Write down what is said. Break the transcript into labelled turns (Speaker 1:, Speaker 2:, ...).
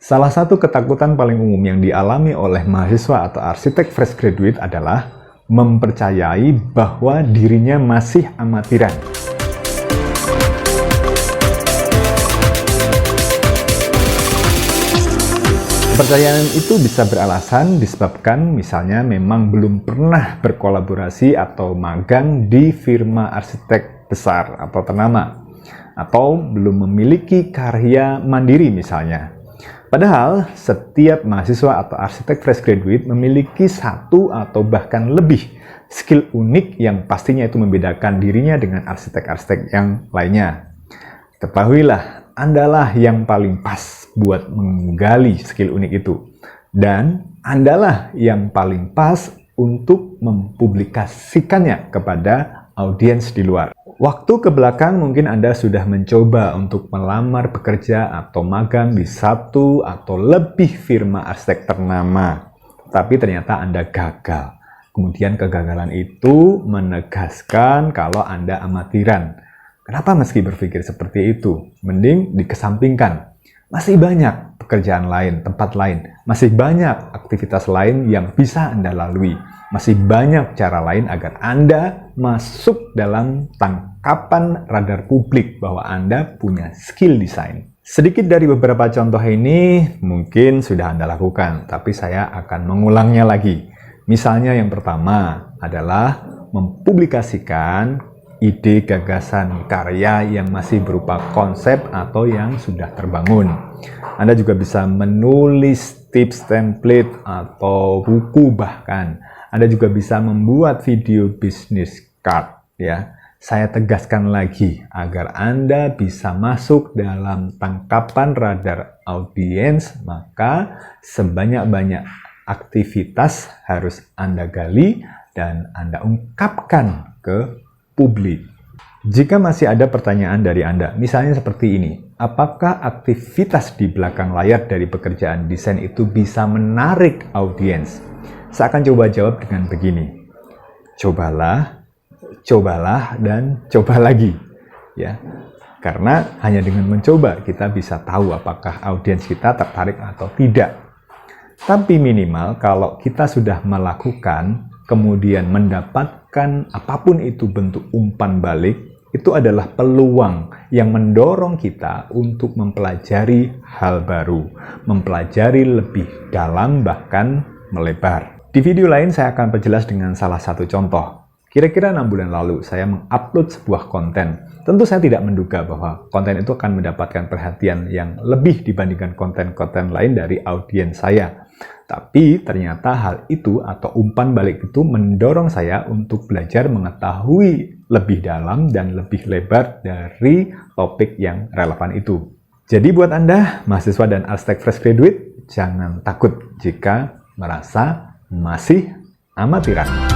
Speaker 1: Salah satu ketakutan paling umum yang dialami oleh mahasiswa atau arsitek fresh graduate adalah mempercayai bahwa dirinya masih amatiran. Kepercayaan itu bisa beralasan disebabkan misalnya memang belum pernah berkolaborasi atau magang di firma arsitek besar atau ternama, atau belum memiliki karya mandiri misalnya. Padahal setiap mahasiswa atau arsitek fresh graduate memiliki satu atau bahkan lebih skill unik yang pastinya itu membedakan dirinya dengan arsitek-arsitek yang lainnya. Ketahuilah, Andalah yang paling pas buat menggali skill unik itu. Dan Andalah yang paling pas untuk mempublikasikannya kepada audiens di luar. Waktu kebelakang mungkin Anda sudah mencoba untuk melamar bekerja atau magang di satu atau lebih firma arsitek ternama. Tapi ternyata Anda gagal. Kemudian kegagalan itu menegaskan kalau Anda amatiran. Kenapa meski berpikir seperti itu? Mending dikesampingkan. Masih banyak pekerjaan lain, tempat lain. Masih banyak aktivitas lain yang bisa Anda lalui. Masih banyak cara lain agar Anda masuk dalam tangkapan radar publik bahwa Anda punya skill desain. Sedikit dari beberapa contoh ini mungkin sudah Anda lakukan, tapi saya akan mengulangnya lagi. Misalnya yang pertama adalah mempublikasikan ide, gagasan, karya yang masih berupa konsep atau yang sudah terbangun. Anda juga bisa menulis tips, template, atau buku bahkan. Anda juga bisa membuat video business card, ya. Saya tegaskan lagi, agar Anda bisa masuk dalam tangkapan radar audiens, maka sebanyak-banyak aktivitas harus Anda gali dan Anda ungkapkan ke publik. Jika masih ada pertanyaan dari Anda, misalnya seperti ini, apakah aktivitas di belakang layar dari pekerjaan desain itu bisa menarik audiens? Saya akan coba jawab dengan begini. Cobalah, dan coba lagi. Ya. Karena hanya dengan mencoba kita bisa tahu apakah audiens kita tertarik atau tidak. Tapi minimal kalau kita sudah melakukan, kemudian mendapatkan apapun itu bentuk umpan balik, itu adalah peluang yang mendorong kita untuk mempelajari hal baru, mempelajari lebih dalam bahkan melebar. Di video lain saya akan perjelas dengan salah satu contoh. Kira-kira 6 bulan lalu saya mengupload sebuah konten. Tentu saya tidak menduga bahwa konten itu akan mendapatkan perhatian yang lebih dibandingkan konten-konten lain dari audiens saya. Tapi ternyata hal itu atau umpan balik itu mendorong saya untuk belajar mengetahui lebih dalam dan lebih lebar dari topik yang relevan itu. Jadi buat Anda, mahasiswa dan arsitek fresh graduate, jangan takut jika merasa masih amatiran.